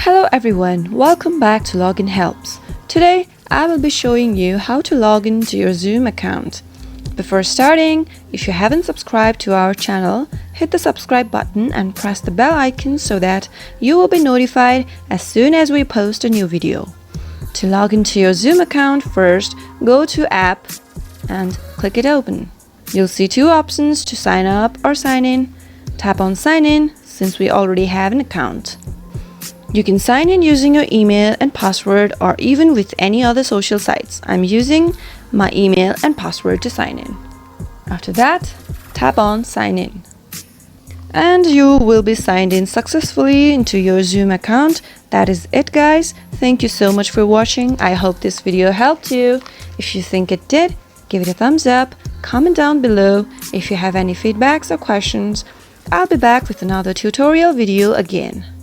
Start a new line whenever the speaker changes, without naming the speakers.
Hello everyone, welcome back to Login Helps. Today I will be showing you how to log into your Zoom account. Before starting, if you haven't subscribed to our channel, hit the subscribe button and press the bell icon so that you will be notified as soon as we post a new video. To log into your Zoom account, first go to App and click it open. You'll see two options to sign up or sign in. Tap on Sign In since we already have an account. You can sign in using your email and password or even with any other social sites. I'm using my email and password to sign in. After that, tap on Sign In. And you will be signed in successfully into your Zoom account. That is it, guys. Thank you so much for watching. I hope this video helped you. If you think it did, give it a thumbs up. Comment down below if you have any feedbacks or questions. I'll be back with another tutorial video again.